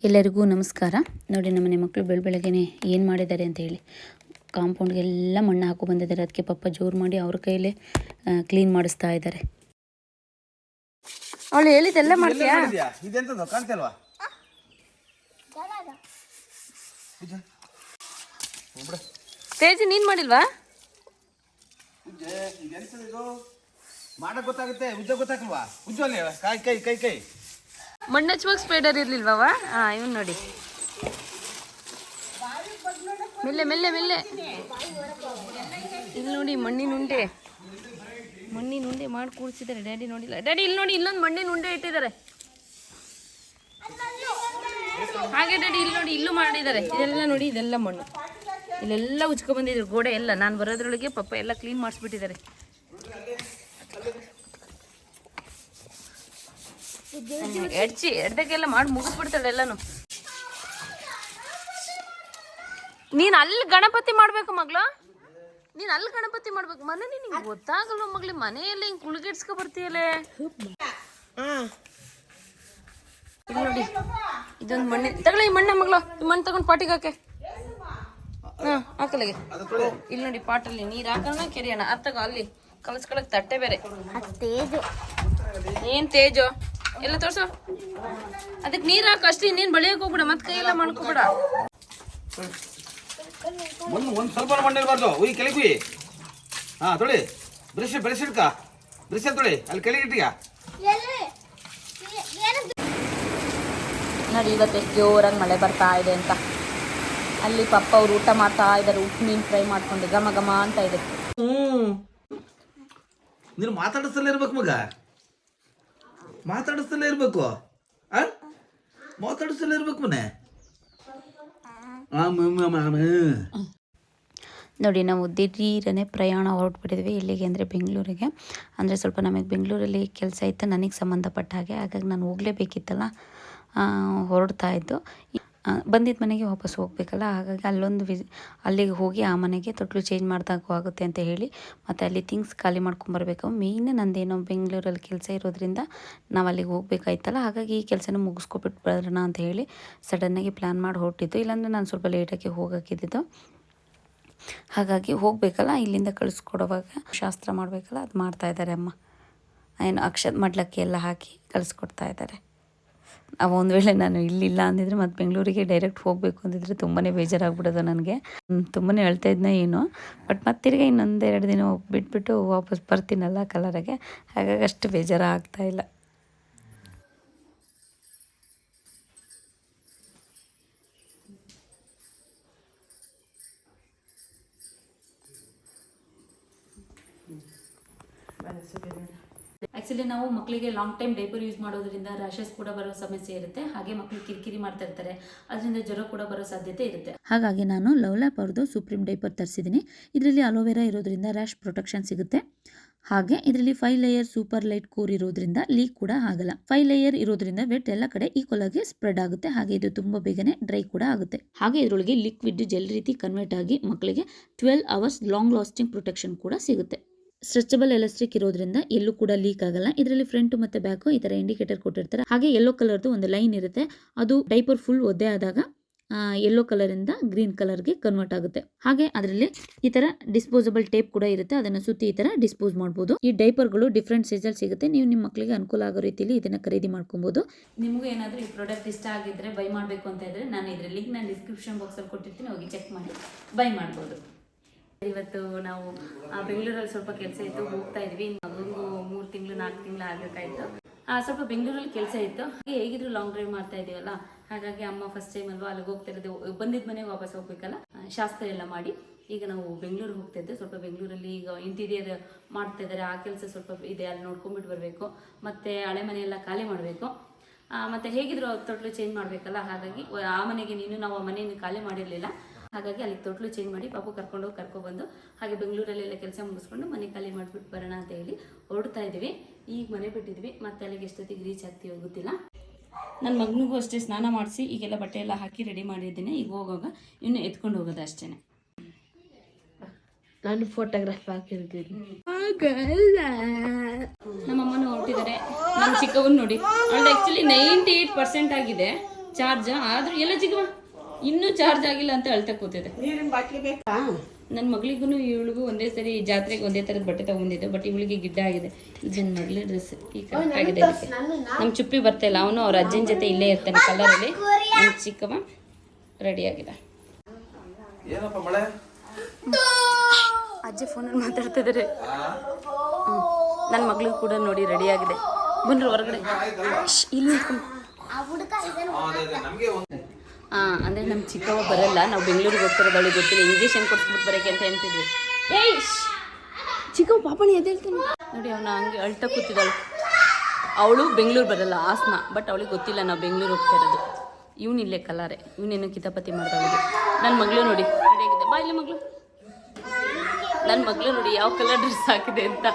ಎಲ್ಲರಿಗೂ ನಮಸ್ಕಾರ. ನೋಡಿ ನಮ್ಮನೆ ಮಕ್ಕಳು ಬೆಳಗ್ಗೆನೆ ಏನು ಮಾಡಿದ್ದಾರೆ ಅಂತ ಹೇಳಿ ಕಾಂಪೌಂಡ್ಗೆಲ್ಲ ಮಣ್ಣು ಹಾಕೋ ಬಂದಿದ್ದಾರೆ. ಅದಕ್ಕೆ ಪಪ್ಪ ಜೋರು ಮಾಡಿ ಅವ್ರ ಕೈಲೇ ಕ್ಲೀನ್ ಮಾಡಿಸ್ತಾ ಇದ್ದಾರೆ. ಅವಳು ಹೇಳಿದೆಲ್ಲ ಮಾಡ್ತೀಯಾ? ಇದೆಂತದ್ದು ಕಾಣ್ತಿಲ್ವಾ? ತೇಜ್ ನೀನು ಮಾಡಿಲ್ವಾ? ಮಾಡಕ್ ಗೊತ್ತಾಗುತ್ತೆ, ಉಜ್ಜ ಗೊತ್ತಾಗಲ್ವಾ? ಉಜ್ವಲ್ಲಿ ಕೈ ಕೈ ಕೈ ಕೈ ಮಣ್ಣು ಹಚ್ಚುವಾಗ ಸ್ಪೈಡರ್ ಇರ್ಲಿಲ್ವಾ? ಇವನು ನೋಡಿ, ಮೆಲ್ಲೆ ಮೆಲ್ಲೆ ಮೆಲ್ಲೆ. ಇಲ್ಲಿ ನೋಡಿ ಮಣ್ಣಿನ ಉಂಡೆ ಮಾಡಿ ಕೂಡಿಸಿದ್ದಾರೆ. ಡ್ಯಾಡಿ ನೋಡಿಲ್ಲ. ಡ್ಯಾಡಿ ಇಲ್ಲಿ ನೋಡಿ, ಇಲ್ಲೊಂದು ಮಣ್ಣಿನ ಉಂಡೆ ಇಟ್ಟಿದ್ದಾರೆ. ಹಾಗೆ ಡ್ಯಾಡಿ ಇಲ್ಲಿ ನೋಡಿ, ಇಲ್ಲೂ ಮಾಡಿದ್ದಾರೆ. ಇದೆಲ್ಲ ನೋಡಿ, ಇದೆಲ್ಲ ಮಣ್ಣು. ಇಲ್ಲೆಲ್ಲ ಉಚ್ಕೊ ಬಂದಿದ್ರು ಗೋಡೆ ಎಲ್ಲ. ನಾನು ಬರೋದ್ರೊಳಗೆ ಪಪ್ಪ ಎಲ್ಲ ಕ್ಲೀನ್ ಮಾಡಿಸ್ಬಿಟ್ಟಿದ್ದಾರೆ. ಎಡ್ದಕ್ಕೆಲ್ಲ ಮಾಡಿ ಮುಗಿಸ್ಬಿಡ್ತಾಳೆ ಎಲ್ಲಾನು. ನೀನು ಅಲ್ಲಿ ಗಣಪತಿ ಮಾಡ್ಬೇಕು ಮಗ್ಳು, ನೀನು ಅಲ್ಲಿ ಗಣಪತಿ ಮಾಡ್ಬೇಕು. ಮನೆ ನಿಂಗೆ ಗೊತ್ತಾಗಲ್ವ ಮಗ್ಳಿ, ಮನೆಯಲ್ಲಿ ಹಿಂಗೆ ಕುಳ್ಗಿಡ್ಸ್ಕೊ ಬರ್ತೀಯಲ್ಲೇ. ಇಲ್ಲಿ ನೋಡಿ, ಇದೊಂದು ಮಣ್ಣೆ ತಗೊಳ್ಳಿ. ಈ ಮಣ್ಣೆ ಮಗ್ಳು, ಈ ಮಣ್ಣು ತಗೊಂಡು ಪಾಟಿಗೆ ಹಾಕೆ. ಹಾಕಲಿಗೆ. ಇಲ್ಲಿ ನೋಡಿ, ಪಾಟಲ್ಲಿ ನೀರು ಹಾಕೋಣ, ಕೆರೆಯೋಣ. ಅತ್ತಗ ಅಲ್ಲಿ ಕಲಸ್ಕೊಳಕ್ ತಟ್ಟೆ ಬೇರೆ. ಏನ್ ತೇಜು ಎಲ್ಲ ತೋರ್ಸು. ಅದಕ್ಕೆ ನೀರು ಹಾಕು ಅಷ್ಟೇ. ನೀನ್ ಬಳಿಯಕ್ ಹೋಗ್ಬಿಡ, ಮತ್ತೆ ಕೈ ಎಲ್ಲ ಮಾಡ್ಕೋಬೇಡ. ಒಂದು ಸ್ವಲ್ಪ ಮಣ್ಣಿರ್ಬಾರ್ದು. ಉಯ್ ಕೆಳಗೆ ಉಯ್. ತೊಳಿ ಬ್ರಷ್ ಇಡ್ಕ, ಬ್ರಷ್ ತೊಳಿ ಅಲ್ಲಿ ಕೆಳಗೆ ಇಟ್ಟಿಗ. ನೋಡಿ, ಇವತ್ತು ಎಷ್ಟು ಜೋರಾಗಿ ಮಳೆ ಬರ್ತಾ ಇದೆ ಅಂತ. ಅಲ್ಲಿ ಪಪ್ಪ ಅವ್ರು ಊಟ ಮಾಡ್ತಾ ಇದ್ದಾರೆ. ಉಪ್ಪು ಮೀನು ಫ್ರೈ ಮಾಡ್ಕೊಂಡು ಘಮ ಘಮ ಅಂತ ಇದೆ. ನೀನು ಮಾತಾಡಿಸ್ತಲೇ ಇರ್ಬೇಕು ಮಗ, ಮಾತಾಡಿಸ್ತಲೇ ಇರ್ಬೇಕು. ಮಾತಾಡಿಸ್ತಲೇ ಇರ್ಬೇಕು ಮನೆ. ನೋಡಿ, ನಾವು ದಿಢೀರನೆ ಪ್ರಯಾಣ ಹೊರಟ್ಬಿಟ್ಟಿದ್ವಿ. ಎಲ್ಲಿಗೆ ಅಂದರೆ ಬೆಂಗಳೂರಿಗೆ. ಅಂದರೆ ಸ್ವಲ್ಪ ನಮಗೆ ಬೆಂಗಳೂರಲ್ಲಿ ಕೆಲಸ ಇತ್ತು, ನನಗೆ ಸಂಬಂಧಪಟ್ಟ ಹಾಗೆ. ಹಾಗಾಗಿ ನಾನು ಹೋಗಲೇಬೇಕಿತ್ತಲ್ಲ, ಹೊರಡ್ತಾ ಇದ್ದು. ಬಂದಿದ್ದ ಮನೆಗೆ ವಾಪಸ್ ಹೋಗಬೇಕಲ್ಲ, ಹಾಗಾಗಿ ಅಲ್ಲಿಗೆ ಹೋಗಿ ಆ ಮನೆಗೆ ತೊಟ್ಲು ಚೇಂಜ್ ಮಾಡಿದಾಗೂ ಆಗುತ್ತೆ ಅಂತ ಹೇಳಿ ಮತ್ತು ಅಲ್ಲಿ ಥಿಂಗ್ಸ್ ಖಾಲಿ ಮಾಡ್ಕೊಂಬರ್ಬೇಕು. ಮೇಯ್ನ್ ನಂದೇನೋ ಬೆಂಗಳೂರಲ್ಲಿ ಕೆಲಸ ಇರೋದ್ರಿಂದ ನಾವು ಅಲ್ಲಿಗೆ ಹೋಗ್ಬೇಕಾಯ್ತಲ್ಲ, ಹಾಗಾಗಿ ಈ ಕೆಲಸನ ಮುಗಿಸ್ಕೊಬಿಟ್ಟು ಬರೋಣ ಅಂತ ಹೇಳಿ ಸಡನ್ನಾಗಿ ಪ್ಲ್ಯಾನ್ ಮಾಡಿ ಹೊರಟಿದ್ದು. ಇಲ್ಲಾಂದರೆ ನಾನು ಸ್ವಲ್ಪ ಲೇಟಾಗಿ ಹೋಗೋಕ್ಕಿದ್ದು. ಹಾಗಾಗಿ ಹೋಗಬೇಕಲ್ಲ, ಇಲ್ಲಿಂದ ಕಳಿಸ್ಕೊಡುವಾಗ ಶಾಸ್ತ್ರ ಮಾಡಬೇಕಲ್ಲ, ಅದು ಮಾಡ್ತಾಯಿದ್ದಾರೆ ಅಮ್ಮ. ಏನು ಅಕ್ಷದ ಮಡ್ಲಕ್ಕಿ ಎಲ್ಲ ಹಾಕಿ ಕಳಿಸ್ಕೊಡ್ತಾ ಇದ್ದಾರೆ. ಒಂದು ವೇಳೆ ನಾನು ಇಲ್ಲಿಲ್ಲ ಅಂದಿದ್ರೆ ಮತ್ತು ಬೆಂಗಳೂರಿಗೆ ಡೈರೆಕ್ಟ್ ಹೋಗಬೇಕು ಅಂದಿದ್ರೆ ತುಂಬಾ ಬೇಜಾರಾಗ್ಬಿಡೋದು ನನಗೆ. ತುಂಬಾ ಹೇಳ್ತಾ ಇದ್ನ ಏನು. ಬಟ್ ಮತ್ತೆ ತಿರ್ಗಿ ಇನ್ನೊಂದೆರಡು ದಿನ ಬಿಟ್ಬಿಟ್ಟು ವಾಪಸ್ ಬರ್ತೀನಲ್ಲ ಕಲರಿಗೆ, ಹಾಗಾಗಿ ಅಷ್ಟು ಬೇಜಾರು ಆಗ್ತಾಯಿಲ್ಲ. ಆ್ಯಕ್ಚುಲಿ ನಾವು ಮಕ್ಕಳಿಗೆ ಲಾಂಗ್ ಟೈಮ್ ಡೈಪರ್ ಯೂಸ್ ಮಾಡೋದ್ರಿಂದ ರ್ಯಾಷಸ್ ಕೂಡ ಬರೋ ಸಮಸ್ಯೆ ಇರುತ್ತೆ. ಹಾಗೆ ಮಕ್ಕಳು ಕಿರಿಕಿರಿ ಮಾಡ್ತಾ ಇರ್ತಾರೆ, ಅದರಿಂದ ಜ್ವರ ಕೂಡ ಬರೋ ಸಾಧ್ಯತೆ ಇರುತ್ತೆ. ಹಾಗಾಗಿ ನಾನು ಲವ್ಲ್ಯಾಪ್ ಅವ್ರದ್ದು ಸುಪ್ರೀಂ ಡೈಪರ್ ತರಿಸಿದ್ದೀನಿ. ಇದರಲ್ಲಿ ಅಲೋವೆರಾ ಇರೋದ್ರಿಂದ ರ್ಯಾಶ್ ಪ್ರೊಟೆಕ್ಷನ್ ಸಿಗುತ್ತೆ. ಹಾಗೆ ಇದರಲ್ಲಿ 5 ಲೇಯರ್ ಸೂಪರ್ ಲೈಟ್ ಕೋರ್ ಇರೋದ್ರಿಂದ ಲೀಕ್ ಕೂಡ ಆಗಲ್ಲ. 5 ಲೇಯರ್ ಇರೋದ್ರಿಂದ ವೆಟ್ ಎಲ್ಲ ಕಡೆ ಈಕ್ವಲ್ ಆಗಿ ಸ್ಪ್ರೆಡ್ ಆಗುತ್ತೆ. ಹಾಗೆ ಇದು ತುಂಬಾ ಬೇಗನೆ ಡ್ರೈ ಕೂಡ ಆಗುತ್ತೆ. ಹಾಗೆ ಇದರೊಳಗೆ ಲಿಕ್ವಿಡ್ ಜೆಲ್ ರೀತಿ ಕನ್ವರ್ಟ್ ಆಗಿ ಮಕ್ಕಳಿಗೆ 12 ಅವರ್ಸ್ ಲಾಂಗ್ ಲಾಸ್ಟಿಂಗ್ ಪ್ರೊಟೆಕ್ಷನ್ ಕೂಡ ಸಿಗುತ್ತೆ. ಸ್ಟ್ರೆಚಬಲ್ ಎಲಾಸ್ಟಿಕ್ ಇರೋದ್ರಿಂದ ಎಲ್ಲೂ ಕೂಡ ಲೀಕ್ ಆಗಲ್ಲ. ಇದರಲ್ಲಿ ಫ್ರಂಟ್ ಮತ್ತೆ ಬ್ಯಾಕ್ ಈ ತರ ಇಂಡಿಕೇಟರ್ ಕೊಟ್ಟಿರ್ತಾರೆ. ಹಾಗೆ ಯೆಲ್ಲೋ ಕಲರ್ದು ಒಂದು ಲೈನ್ ಇರುತ್ತೆ, ಅದು ಡೈಪರ್ ಫುಲ್ ಒದ್ದೆ ಆದಾಗ ಯೆಲ್ಲೋ ಕಲರ್ ಇಂದ ಗ್ರೀನ್ ಕಲರ್ಗೆ ಕನ್ವರ್ಟ್ ಆಗುತ್ತೆ. ಹಾಗೆ ಅದರಲ್ಲಿ ಈ ತರ ಡಿಸ್ಪೋಸಬಲ್ ಟೇಪ್ ಕೂಡ ಇರುತ್ತೆ, ಅದನ್ನ ಸುತ್ತಿ ಈ ತರ ಡಿಸ್ಪೋಸ್ ಮಾಡಬಹುದು. ಈ ಡೈಪರ್ಗಳು ಡಿಫ್ರೆಂಟ್ ಸೈಜಲ್ಲಿ ಸಿಗುತ್ತೆ. ನೀವು ನಿಮ್ಮ ಮಕ್ಕಳಿಗೆ ಅನುಕೂಲ ಆಗೋ ರೀತಿಯಲ್ಲಿ ಇದನ್ನ ಖರೀದಿ ಮಾಡ್ಕೊಬಹುದು. ನಿಮಗೂ ಏನಾದರೂ ಈ ಪ್ರಾಡಕ್ಟ್ ಇಷ್ಟ ಆಗಿದ್ರೆ ಬೈ ಮಾಡಬೇಕು ಅಂತ ಇದ್ರೆ ನಾನು ಇದರ ಲಿಂಕ್ ನಾನು ಡಿಸ್ಕ್ರಿಪ್ಷನ್ ಬಾಕ್ಸ್ ಅಲ್ಲಿ ಕೊಟ್ಟಿರ್ತೀನಿ, ಹೋಗಿ ಚೆಕ್ ಮಾಡಿ ಬೈ ಮಾಡ್ಬೋದು. ಇವತ್ತು ನಾವು ಬೆಂಗಳೂರಲ್ಲಿ ಸ್ವಲ್ಪ ಕೆಲಸ ಇತ್ತು, ಹೋಗ್ತಾ ಇದ್ವಿ. ಮಗನಿಗೂ 3 ತಿಂಗಳು 4 ತಿಂಗಳು ಆಗಬೇಕಾಯ್ತು. ಸ್ವಲ್ಪ ಬೆಂಗಳೂರಲ್ಲಿ ಕೆಲಸ ಇತ್ತು. ಹಾಗೆ ಹೇಗಿದ್ರು ಲಾಂಗ್ ಡ್ರೈವ್ ಮಾಡ್ತಾ ಇದೀವಲ್ಲ, ಹಾಗಾಗಿ ಅಮ್ಮ ಫಸ್ಟ್ ಟೈಮ್ ಅಲ್ವಾ ಅಲ್ಲಿಗೆ ಹೋಗ್ತಾ ಇರೋದು. ಬಂದಿದ್ದ ಮನೆಗೆ ವಾಪಸ್ ಹೋಗ್ಬೇಕಲ್ಲ, ಶಾಸ್ತ್ರ ಎಲ್ಲ ಮಾಡಿ ಈಗ ನಾವು ಬೆಂಗಳೂರಿಗೆ ಹೋಗ್ತಾ ಇದ್ದೆ. ಸ್ವಲ್ಪ ಬೆಂಗಳೂರಲ್ಲಿ ಈಗ ಇಂಟೀರಿಯರ್ ಮಾಡ್ತಾ ಇದ್ದಾರೆ, ಆ ಕೆಲಸ ಸ್ವಲ್ಪ ಇದೆ, ಅಲ್ಲಿ ನೋಡ್ಕೊಂಡ್ಬಿಟ್ಟು ಬರಬೇಕು. ಮತ್ತು ಹಳೆ ಮನೆಯೆಲ್ಲ ಖಾಲಿ ಮಾಡಬೇಕು. ಮತ್ತು ಹೇಗಿದ್ರು ತೊಟ್ಲು ಚೇಂಜ್ ಮಾಡಬೇಕಲ್ಲ, ಹಾಗಾಗಿ ಆ ಮನೆಗೆ ನಾವು ಆ ಮನೆಯನ್ನು ಖಾಲಿ ಮಾಡಿರಲಿಲ್ಲ. ಹಾಗಾಗಿ ಅಲ್ಲಿ ತೊಟ್ಲು ಚೇಂಜ್ ಮಾಡಿ ಪಾಪು ಕರ್ಕೊಬಂದು ಹಾಗೆ ಬೆಂಗಳೂರಲ್ಲೆಲ್ಲ ಕೆಲಸ ಮುಗಿಸ್ಕೊಂಡು ಮನೆ ಖಾಲಿ ಮಾಡಿಬಿಟ್ಟು ಬರೋಣ ಅಂತ ಹೇಳಿ ಹೊರಡ್ತಾ ಇದ್ದೀವಿ. ಈಗ ಮನೆ ಬಿಟ್ಟಿದ್ವಿ, ಮತ್ತೆ ಅಲ್ಲಿಗೆ ಎಷ್ಟೊತ್ತಿಗೆ ರೀಚ್ ಆಗ್ತೀವಿ ಗೊತ್ತಿಲ್ಲ. ನನ್ನ ಮಗನಿಗೂ ಅಷ್ಟೇ ಸ್ನಾನ ಮಾಡಿಸಿ ಈಗೆಲ್ಲ ಬಟ್ಟೆ ಎಲ್ಲ ಹಾಕಿ ರೆಡಿ ಮಾಡಿದ್ದೀನಿ. ಈಗ ಹೋಗುವಾಗ ಇನ್ನು ಎತ್ಕೊಂಡು ಹೋಗೋದು ಅಷ್ಟೇ. ನಾನು ಫೋಟೋಗ್ರಾಫ್ ಹಾಕಿರ್ತೀನಿ. ನಮ್ಮಮ್ಮನೂ ಹೊರಟಿದ್ದಾರೆ. ನಮ್ಮ ಚಿಕ್ಕವನ್ನ ನೋಡಿ, ಅವಳು ಆ್ಯಕ್ಚುಲಿ 98% ಆಗಿದೆ. ಚಾರ್ಜ್ ಆದ್ರೂ ಎಲ್ಲ ಚಿಕ್ಕವ ಇನ್ನೂ ಚಾರ್ಜ್ ಆಗಿಲ್ಲ ಅಂತ ಅಳ್ತಾ ಕೂತಿದೆ. ನೀರಿನ ಬಾಟ್ಲಿ ಬೇಕಾ? ನನ್ನ ಮಗಳಿಗೂ ಇವಳಿಗೂ ಒಂದೇ ಸರಿ ಜಾತ್ರೆಗೆ ಒಂದೇ ಥರದ ಬಟ್ಟೆ ತಗೊಂಡಿದ್ದೆ. ಬಟ್ ಇವಳಿಗೆ ಗಿಡ್ಡ ಆಗಿದೆ. ಇದು ನನ್ನ ಮಗಳ ಡ್ರೆಸ್ ಈಗ ಕರೆಕ್ಟ್ ಆಗಿದೆ. ಅದಕ್ಕೆ ನಮ್ಮ ಚುಪ್ಪಿ ಬರ್ತಾ ಇಲ್ಲ. ಅವನು ಅವ್ರ ಅಜ್ಜನ ಜೊತೆ ಇಲ್ಲೇ ಇರ್ತಾನೆ ಕಲರಲ್ಲಿ. ನನ್ನ ಚಿಕ್ಕವ ರೆಡಿ ಆಗಿದೆ. ಏನಪ್ಪ ಮಳೆ? ಅಜ್ಜಿ ಫೋನಲ್ಲಿ ಮಾತಾಡ್ತಿದ್ದಾರೆ. ನನ್ನ ಮಗಳು ಕೂಡ ನೋಡಿ ರೆಡಿ ಆಗಿದೆ. ಬನ್ರಿ ಹೊರಗಡೆ ಇಲ್ಲಿ ನಿಂತ್ಕೊಂಡು. ಅಂದರೆ ನಮ್ಮ ಚಿಕ್ಕವ ಬರಲ್ಲ, ನಾವು ಬೆಂಗಳೂರಿಗೆ ಹೋಗ್ತಿರೋದು ಅವಳಿಗೆ ಗೊತ್ತಿಲ್ಲ. ಇಂಜೆಕ್ಷನ್ ಕೊಡ್ಸ್ಬಿಟ್ಟು ಬರೋಕ್ಕೆ ಅಂತ ಹೇಳ್ತಿದ್ವಿ. ಏಯ್ ಚಿಕ್ಕವ ಪಾಪಣಿ ಎದ್ದೇಳ್ತೀನಿ ನೋಡಿ. ಅವನ ಹಂಗೆ ಅಳ್ತಾ ಕೂತಿದ್ದಾಳೆ. ಅವಳು ಬೆಂಗಳೂರು ಬರಲ್ಲ, ಹಾಸನ. ಬಟ್ ಅವಳಿಗೆ ಗೊತ್ತಿಲ್ಲ ನಾವು ಬೆಂಗಳೂರು ಹೋಗ್ತಾ ಇರೋದು. ಇವನಿಲ್ಲೇ ಕಲಾರೆ, ಇವನೇನೋ ಕಿತಾಪತಿ ಮಾಡ್ದವಳಿಗೆ. ನನ್ನ ಮಗಳು ನೋಡಿ ರೆಡಿಯಾಗಿದೆ. ಬಾ ಇಲ್ಲಿ ಮಗಳು. ನನ್ನ ಮಗಳು ನೋಡಿ ಯಾವ ಕಲರ್ ಡ್ರೆಸ್ ಹಾಕಿದೆ ಅಂತ.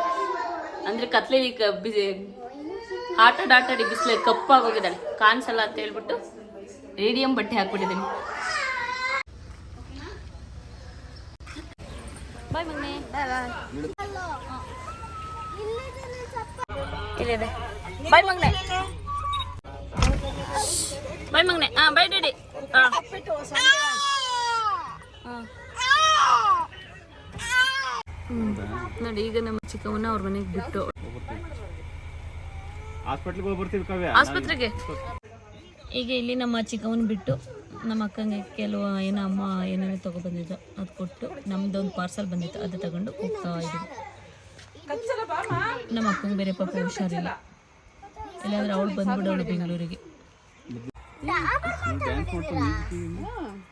ಅಂದರೆ ಕತ್ಲೇಲಿ ಆಟಾಡಿ ಬಿಸಿಲಲ್ಲಿ ಕಪ್ಪಾಗೋಗಿದ್ದಾಳೆ, ಕಾಣಿಸಲ್ಲ ಅಂತ ಹೇಳ್ಬಿಟ್ಟು ರೇಡಿಯಂ ಬಟ್ಟೆ ಹಾಕ್ಬಿಟ್ಟಿದ್ದೀನಿ. ಬಾಯ್ ಮಗನೆ. ಇಲ್ಲಿದೆ. ಬಾಯ್ ಮಗನೆ. ಬಾಯ್ ಮಗನೆ. Bye daddy. ನೋಡಿ ಈಗ ನಮ್ಮ ಚಿಕ್ಕವನ್ನ ಅವ್ರ ಮನೆಗೆ ಬಿಟ್ಟು ಆಸ್ಪತ್ರೆಗೆ ಈಗ ಇಲ್ಲಿ ನಮ್ಮ ಚಿಕ್ಕವನ್ನ ಬಿಟ್ಟು ನಮ್ಮ ಅಕ್ಕಂಗೆ ಕೆಲವು ಏನೋ ಅಮ್ಮ ಏನೇನೋ ತೊಗೊಬಂದಿದ್ದು ಅದು ಕೊಟ್ಟು ನಮ್ದೊಂದು ಪಾರ್ಸಲ್ ಬಂದಿತ್ತು, ಅದು ತಗೊಂಡು ಹೋಗ್ತಾ ಇದ್ದೀವಿ. ನಮ್ಮ ಅಕ್ಕಂಗೆ ಬೇರೆ ಪಾಪ ಹುಷಾರಿಲ್ಲ, ಇಲ್ಲಾಂದ್ರೆ ಅವಳು ಬಂದ್ಬಿಡೋಳು ಬೆಂಗಳೂರಿಗೆ.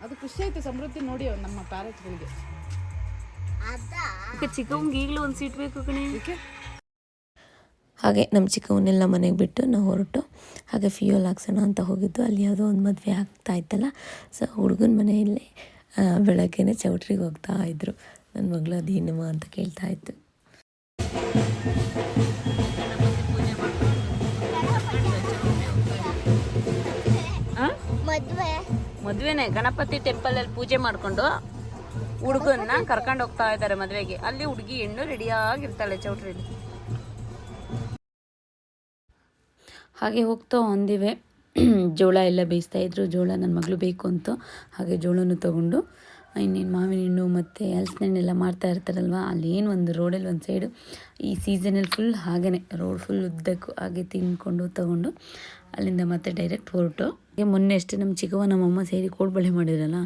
ಅದು ಖುಷಿ ಆಯ್ತು ಸಮೃದ್ಧಿ ನೋಡಿ ನಮ್ಮ ಪ್ಯಾರೆಂಟ್ಸ್ಗಳಿಗೆ. ಚಿಕ್ಕವಂಗೆ ಈಗಲೂ ಒಂದು ಸೀಟ್ ಬೇಕು ಕಣೆ. ಹಾಗೆ ನಮ್ಮ ಚಿಕ್ಕವನ್ನೆಲ್ಲ ಮನೆಗೆ ಬಿಟ್ಟು ನಾವು ಹೊರಟು ಹಾಗೆ ಫ್ಯೂಯಲ್ ಹಾಕ್ಸೋಣ ಅಂತ ಹೋಗಿದ್ದು. ಅಲ್ಲಿ ಯಾವುದೋ ಒಂದು ಮದುವೆ ಆಗ್ತಾ ಇತ್ತಲ್ಲ, ಸೊ ಹುಡುಗನ ಮನೆಯಲ್ಲೇ ಬೆಳಗ್ಗೆನೇ ಚೌಟ್ರಿಗೆ ಹೋಗ್ತಾ ಇದ್ರು. ನನ್ನ ಮಗಳು ಅದೇನಮ್ಮ ಅಂತ ಕೇಳ್ತಾ ಇತ್ತು. ಮದುವೆನೇ ಗಣಪತಿ ಟೆಂಪಲಲ್ಲಿ ಪೂಜೆ ಮಾಡಿಕೊಂಡು ಹುಡುಗನ್ನ ಕರ್ಕೊಂಡು ಹೋಗ್ತಾ ಇದ್ದಾರೆ ಮದುವೆಗೆ. ಅಲ್ಲಿ ಹುಡುಗಿ ಹೆಣ್ಣು ರೆಡಿಯಾಗಿರ್ತಾಳೆ ಚೌಟ್ರಿಲಿ. ಹಾಗೆ ಹೋಗ್ತಾ ಒಂದಿವೆ ಜೋಳ ಎಲ್ಲ ಬೇಯಿಸ್ತಾ ಇದ್ರು. ಜೋಳ ನನ್ನ ಮಗಳು ಬೇಕು ಅಂತ ಹಾಗೆ ಜೋಳನೂ ತೊಗೊಂಡು ಇನ್ನೇನು ಮಾವಿನ ಹಣ್ಣು ಮತ್ತು ಹಲಸಿನಣ್ಣೆಲ್ಲ ಮಾರ್ತಾ ಇರ್ತಾರಲ್ವ, ಅಲ್ಲಿ ಏನು ಒಂದು ರೋಡಲ್ಲಿ ಒಂದು ಸೈಡು ಈ ಸೀಸನಲ್ಲಿ ಫುಲ್ ಹಾಗೇ ರೋಡ್ ಫುಲ್ ಉದ್ದಕ್ಕೂ ಹಾಗೆ ತಿಂದ್ಕೊಂಡು ತೊಗೊಂಡು ಅಲ್ಲಿಂದ ಮತ್ತೆ ಡೈರೆಕ್ಟ್ ಹೊರಟು. ಹಾಗೆ ಮೊನ್ನೆ ಅಷ್ಟೇ ನಮ್ಮ ಚಿಕ್ಕವ ನಮ್ಮಮ್ಮ ಸೇರಿ ಕೋಡ್ಬಳೆ ಮಾಡಿರಲ್ಲ,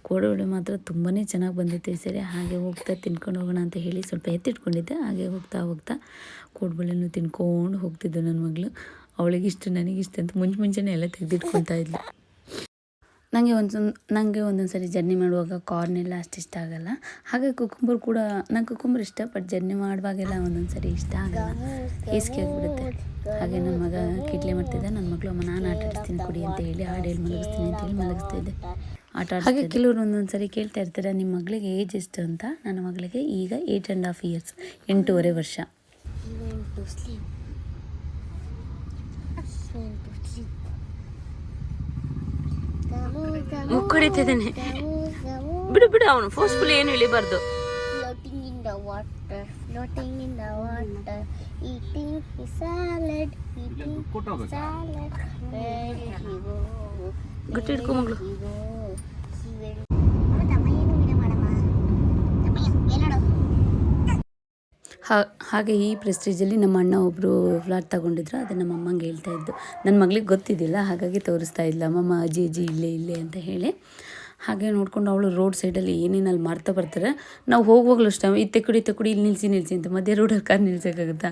ಕೋಡ್ಬಳೆ ಮಾತ್ರ ತುಂಬಾ ಚೆನ್ನಾಗಿ ಬಂದಿತ್ತು ಈ ಸರಿ. ಹಾಗೆ ಹೋಗ್ತಾ ತಿನ್ಕೊಂಡು ಹೋಗೋಣ ಅಂತ ಹೇಳಿ ಸ್ವಲ್ಪ ಎತ್ತಿಟ್ಕೊಂಡಿದ್ದೆ. ಹಾಗೆ ಹೋಗ್ತಾ ಕೋಡ್ಬಳೆನೂ ತಿನ್ಕೊಂಡು ಹೋಗ್ತಿದ್ದು ನನ್ನ ಮಗಳು. ಅವಳಿಗಿಷ್ಟು ನನಗಿಷ್ಟು ಅಂತ ಮುಂಚೆನೇ ಎಲ್ಲ ತೆಗೆದಿಟ್ಕೊತಾ ಇದ್ಲು. ನನಗೆ ಒಂದೊಂದು ಸರಿ ಜರ್ನಿ ಮಾಡುವಾಗ ಕಾರ್ನೆಲ್ಲ ಅಷ್ಟು ಇಷ್ಟ ಆಗಲ್ಲ. ಹಾಗೆ ಕುಕುಂಬರ್ ಕೂಡ ನಂಗೆ ಕುಕುಂಬರ್ ಇಷ್ಟ, ಬಟ್ ಜರ್ನಿ ಮಾಡುವಾಗೆಲ್ಲ ಒಂದೊಂದು ಸರಿ ಇಷ್ಟ ಆಗಲ್ಲ, ಹೇಸಿಗೆ ಆಗಿಬಿಡುತ್ತೆ. ಹಾಗೆ ನನ್ನ ಮಗ ಕಿಡ್ಲಿ ಮಾಡ್ತಿದ್ದೆ. ನನ್ನ ಮಗಳು ಅಮ್ಮ ನಾನು ಆಟ ಆಡಿಸ್ತೀನಿ ಕೊಡಿ ಅಂತ ಹೇಳಿ ಹಾಡು ಹೇಳಿ ಮಲಗಿಸ್ತೀನಿ ಅಂತ ಹೇಳಿ ಮಲಗಿಸ್ತಾ ಇದ್ದೆ, ಆಟ ಆಡಿಸ್ತಾ. ಹಾಗೆ ಕೆಲವರು ಒಂದೊಂದು ಸರಿ ಕೇಳ್ತಾ ಇರ್ತಾರೆ ನಿಮ್ಮ ಮಗಳಿಗೆ ಏಜ್ ಎಷ್ಟು ಅಂತ. ನನ್ನ ಮಗಳಿಗೆ ಈಗ 8.5 years, 8.5 ವರ್ಷ. ಮುಕ್ಕಡಿತಿದ್ದಾನೆ. ಬಿಡು ಅವನು ಫೋರ್ಸ್ಫುಲ್ ಏನು ಇಳಿಬಾರ್ದು. ಗಟ್ಟಿ ಹಿಡ್ಕೊ ಮಗಳು. ಹಾಗೆ ಈ ಪ್ರೆಸ್ಟೀಜಲ್ಲಿ ನಮ್ಮ ಅಣ್ಣ ಒಬ್ಬರು ಫ್ಲಾಟ್ ತಗೊಂಡಿದ್ರು. ಅದು ನಮ್ಮ ಅಮ್ಮಂಗೆ ಹೇಳ್ತಾ ಇದ್ದು. ನನ್ನ ಮಗಳಿಗೆ ಗೊತ್ತಿದ್ದಿಲ್ಲ, ಹಾಗಾಗಿ ತೋರಿಸ್ತಾ ಇಲ್ಲ. ಅಮ್ಮಮ್ಮ ಅಜ್ಜಿ ಇಲ್ಲೇ ಅಂತ ಹೇಳಿ. ಹಾಗೆ ನೋಡ್ಕೊಂಡು ಅವಳು ರೋಡ್ ಸೈಡಲ್ಲಿ ಏನೇನು ಅಲ್ಲಿ ಮಾಡ್ತಾ ಬರ್ತಾರೆ. ನಾವು ಹೋಗುವಾಗಲೂ ಅಷ್ಟೇ ಈ ತೆಕ್ಕುಡಿ ಇಲ್ಲಿ ನಿಲ್ಲಿಸಿ ಅಂತ ಮಧ್ಯೆ ರೋಡಲ್ಲಿ ಕಾರ್ ನಿಲ್ಸೋಕ್ಕಾಗುತ್ತಾ.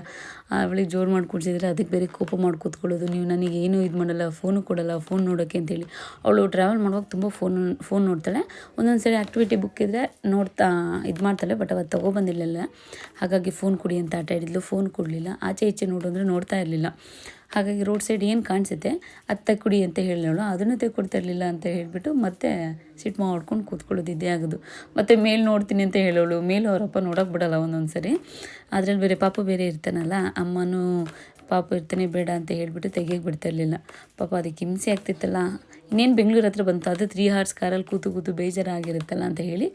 ಅವಳಿಗೆ ಜೋರು ಮಾಡಿ ಕೂಡಿಸಿದ್ರೆ ಅದಕ್ಕೆ ಬೇರೆ ಕೋಪ ಮಾಡಿ ಕೂತ್ಕೊಳ್ಳೋದು. ನೀವು ನನಗೆ ಏನೂ ಇದು ಮಾಡಲ್ಲ, ಫೋನು ಕೊಡಲ್ಲ, ಫೋನ್ ನೋಡೋಕ್ಕೆ ಅಂತೇಳಿ. ಅವಳು ಟ್ರಾವೆಲ್ ಮಾಡುವಾಗ ತುಂಬ ಫೋನ್ ನೋಡ್ತಾಳೆ. ಒಂದೊಂದು ಸರಿ ಆ್ಯಕ್ಟಿವಿಟಿ ಬುಕ್ ಇದ್ದರೆ ನೋಡ್ತಾ ಇದು ಮಾಡ್ತಾಳೆ, ಬಟ್ ಅವತ್ತು ತೊಗೊಬಂದಿರಲಿಲ್ಲ. ಹಾಗಾಗಿ ಫೋನ್ ಕೊಡಿ ಅಂತ ಆಟ ಆಡಿದ್ಲು, ಫೋನ್ ಕೊಡಲಿಲ್ಲ. ಆಚೆ ಈಚೆ ನೋಡು ಅಂದರೆ ನೋಡ್ತಾ ಇರಲಿಲ್ಲ. ಹಾಗಾಗಿ ರೋಡ್ ಸೈಡ್ ಏನು ಕಾಣಿಸುತ್ತೆ ಅದು ತೆಕ್ಕೊಡಿ ಅಂತ ಹೇಳೋಳು, ಅದನ್ನು ತೆಕ್ಕೊಡ್ತಾ ಇರಲಿಲ್ಲ ಅಂತ ಹೇಳಿಬಿಟ್ಟು ಮತ್ತೆ ಸಿಟ್ಟು ಮಾಡ್ಕೊಂಡು ಕೂತ್ಕೊಳ್ಳೋದು ಇದೇ ಆಗೋದು. ಮತ್ತು ಮೇಲೆ ನೋಡ್ತೀನಿ ಅಂತ ಹೇಳೋಳು, ಮೇಲೆ ಅವರಪ್ಪ ನೋಡೋಕೆ ಬಿಡೋಲ್ಲ ಒಂದೊಂದು ಸರಿ. ಅದರಲ್ಲಿ ಬೇರೆ ಪಾಪ ಬೇರೆ ಇರ್ತಾನಲ್ಲ, ಅಮ್ಮನೂ ಪಾಪ ಇರ್ತಾನೆ ಬೇಡ ಅಂತ ಹೇಳಿಬಿಟ್ಟು ತೆಗಿಯೋಕೆ ಬಿಡ್ತಾ ಇರಲಿಲ್ಲ. ಪಾಪ ಅದಕ್ಕೆ ಹಿಂಸೆ ಆಗ್ತಿತ್ತಲ್ಲ. ಇನ್ನೇನು ಬೆಂಗಳೂರು ಹತ್ರ ಬಂತು, ಅದು 3 hours ಕಾರಲ್ಲಿ ಕೂತು ಬೇಜಾರಾಗಿರುತ್ತಲ್ಲ ಅಂತ ಹೇಳಿ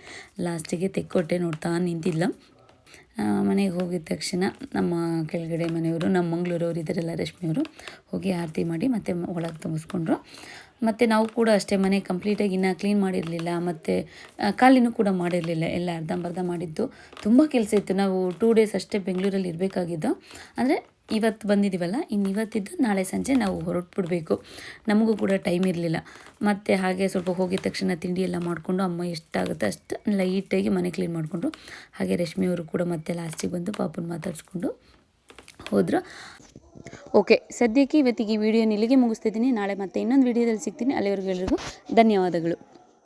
ಲಾಸ್ಟಿಗೆ ತೆಕ್ಕೊಟ್ಟೆ. ನೋಡ್ತಾ ನಿಂತಿಲ್ಲ. ಮನೆಗೆ ಹೋಗಿದ ತಕ್ಷಣ ನಮ್ಮ ಕೆಳಗಡೆ ಮನೆಯವರು, ನಮ್ಮ ಮಂಗಳೂರವ್ರು ಇದರೆಲ್ಲ ರಶ್ಮಿಯವರು ಹೋಗಿ ಆರತಿ ಮಾಡಿ ಮತ್ತೆ ಒಳಗೆ ತುಂಬಿಸ್ಕೊಂಡ್ರು. ಮತ್ತು ನಾವು ಕೂಡ ಅಷ್ಟೇ ಮನೆ ಕಂಪ್ಲೀಟಾಗಿ ಇನ್ನೂ ಕ್ಲೀನ್ ಮಾಡಿರಲಿಲ್ಲ, ಮತ್ತು ಖಾಲಿನೂ ಕೂಡ ಮಾಡಿರಲಿಲ್ಲ, ಎಲ್ಲ ಅರ್ಧಂಬರ್ಧ ಮಾಡಿದ್ದು. ತುಂಬ ಕೆಲಸ ಇತ್ತು. ನಾವು 2 ಡೇಸ್ ಅಷ್ಟೇ ಬೆಂಗಳೂರಲ್ಲಿ ಇರಬೇಕಾಗಿದ್ದು. ಅಂದರೆ ಇವತ್ತು ಬಂದಿದ್ದೀವಲ್ಲ, ಇನ್ನು ಇವತ್ತಿದ್ದು ನಾಳೆ ಸಂಜೆ ನಾವು ಹೊರಟ್ಬಿಡ್ಬೇಕು. ನಮಗೂ ಕೂಡ ಟೈಮ್ ಇರಲಿಲ್ಲ. ಮತ್ತು ಹಾಗೆ ಸ್ವಲ್ಪ ಹೋಗಿದ ತಕ್ಷಣ ತಿಂಡಿ ಎಲ್ಲ ಮಾಡಿಕೊಂಡು ಅಮ್ಮ ಎಷ್ಟಾಗುತ್ತೆ ಅಷ್ಟು ಲೈಟಾಗಿ ಮನೆ ಕ್ಲೀನ್ ಮಾಡಿಕೊಂಡ್ರು. ಹಾಗೆ ರಶ್ಮಿಯವರು ಕೂಡ ಮತ್ತೆ ಲಾಸ್ಟಿಗೆ ಬಂದು ಪಾಪನ ಮಾತಾಡಿಸ್ಕೊಂಡು ಹೋದರು. ಓಕೆ, ಸದ್ಯಕ್ಕೆ ಇವತ್ತಿಗೆ ಈ ವಿಡಿಯೋನ ಇಲ್ಲಿಗೆ ಮುಗಿಸ್ತಿದ್ದೀನಿ. ನಾಳೆ ಮತ್ತೆ ಇನ್ನೊಂದು ವಿಡಿಯೋದಲ್ಲಿ ಸಿಗ್ತೀನಿ. ಅಲ್ಲಿವರೆಗೂ ಎಲ್ಲರಿಗೂ ಧನ್ಯವಾದಗಳು.